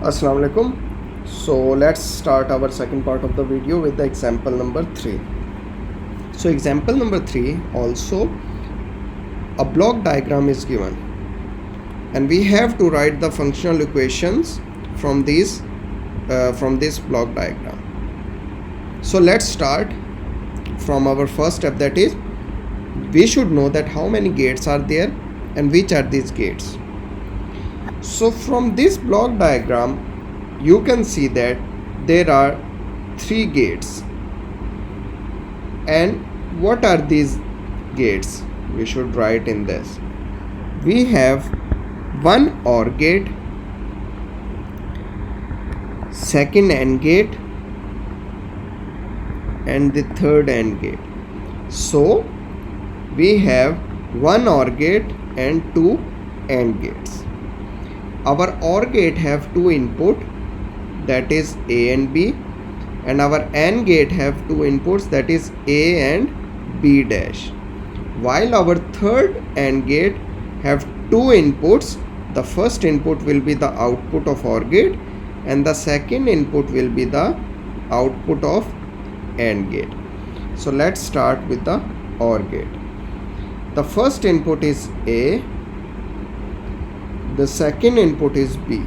Assalamu alaikum. So let's start our second part of the video with the example number 3. So example number 3 also a block diagram is given and we have to write the functional equations from this block diagram. So let's start from our first step, that is we should know that how many gates are there and which are these gates. So from this block diagram you can see that there are 3 gates. And what are these gates? We should write in this. We have one OR gate, second AND gate, and the third AND gate. So we have one OR gate and 2 AND gates. Our OR gate have 2 input, that is A and B, and our AND gate have 2 inputs, that is A and B dash. While our third AND gate have 2 inputs, the first input will be the output of OR gate and the second input will be the output of AND gate. So let's start with the OR gate. The first input is A, the second input is B.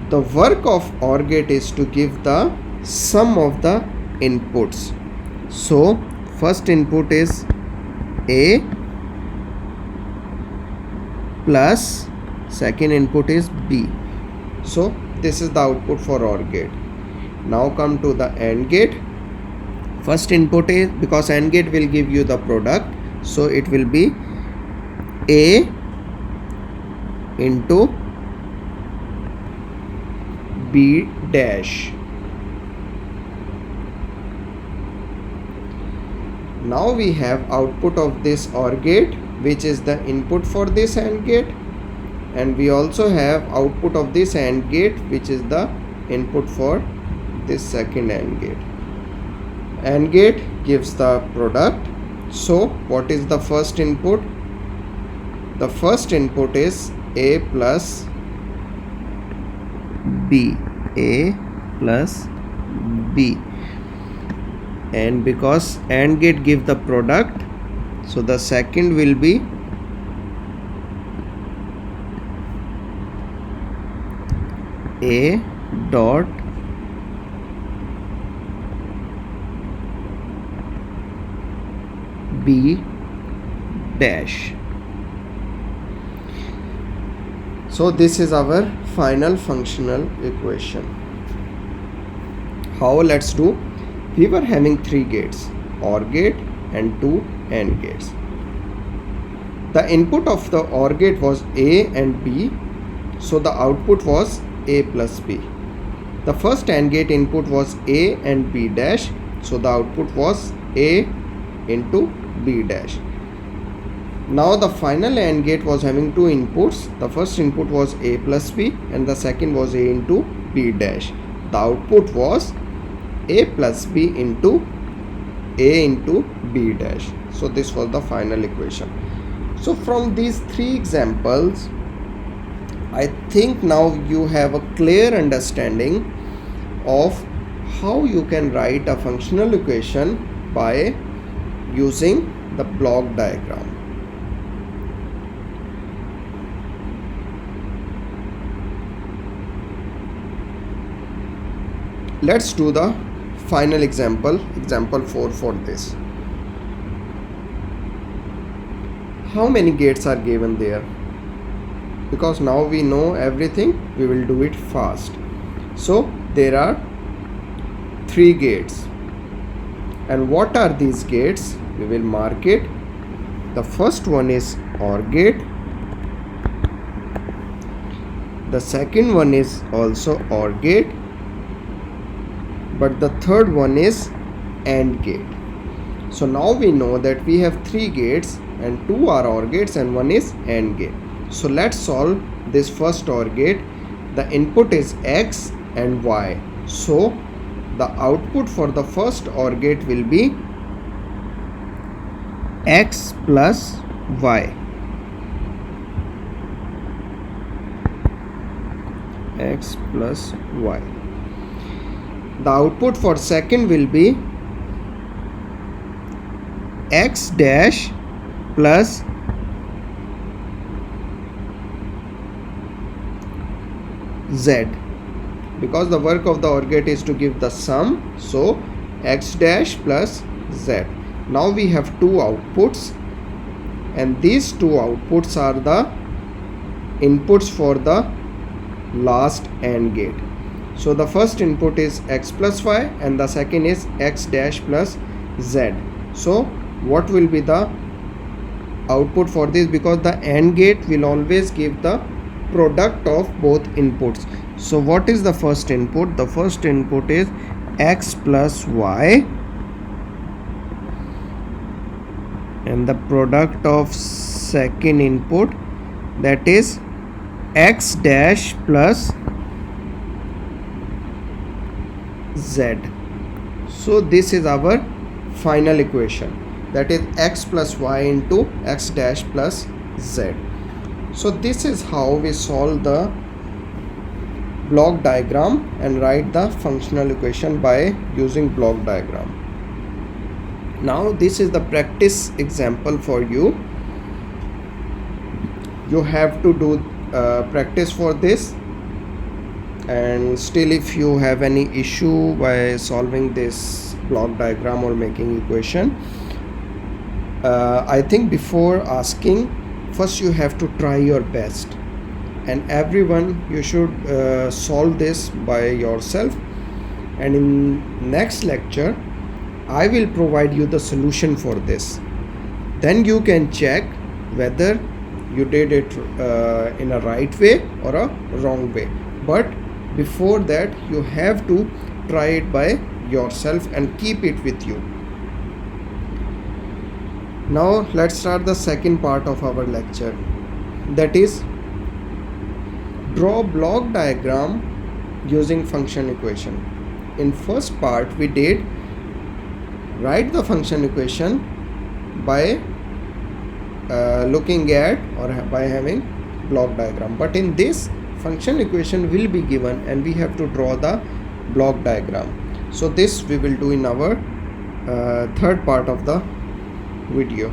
The work of OR gate is to give the sum of the inputs. So first input is A plus second input is B. So this is the output for OR gate. Now come to the AND gate. First input is, because AND gate will give you the product, so it will be A into B dash. Now we have output of this OR gate, which is the input for this AND gate, and we also have output of this AND gate, which is the input for this second AND gate. AND gate gives the product. So what is the first input? The first input is A plus B. A plus B. And because AND gate give the product, so the second will be A dot B dash. So this is our final functional equation. How? Let's do. We were having 3 gates, OR gate and 2 AND gates. The input of the OR gate was A and B, so the output was A plus B. The first AND gate input was A and B dash, so the output was A into B dash. Now the final AND gate was having 2 inputs. The first input was A plus B and the second was A into B dash. The output was A plus B into A into B dash. So this was the final equation. So from these 3 examples, I think now you have a clear understanding of how you can write a functional equation by using the block diagram. Let's do the final example 4 for this. How many gates are given there? Because now we know everything, we will do it fast. So there are 3 gates. And what are these gates? We will mark it. The first one is OR gate. The second one is also OR gate. But the third one is AND gate. So now we know that we have 3 gates and 2 are OR gates and 1 is AND gate. So let's solve this first OR gate. The input is X and Y. So the output for the first OR gate will be X plus Y. x plus y. The output for second will be x dash plus z, because the work of the OR gate is to give the sum, so x dash plus z. Now we have two outputs, and these two outputs are the inputs for the last AND gate. So the first input is x plus y and the second is x dash plus z. So what will be the output for this? Because the AND gate will always give the product of both inputs. So what is the first input? The first input is x plus y, and the product of second input, that is x dash plus z. So this is our final equation, that is x plus y into x dash plus z. So this is how we solve the block diagram and write the functional equation by using block diagram. Now this is the practice example for you. You have to do practice for this, and still if you have any issue by solving this block diagram or making equation, I think before asking, first you have to try your best, and everyone you should solve this by yourself, and in next lecture I will provide you the solution for this. Then you can check whether you did it in a right way or a wrong way. But before that you have to try it by yourself and keep it with you. Now let's start the second part of our lecture, that is draw block diagram using function equation. In first part we did write the function equation by looking at or by having block diagram, but in this function equation will be given and we have to draw the block diagram. So this we will do in our third part of the video.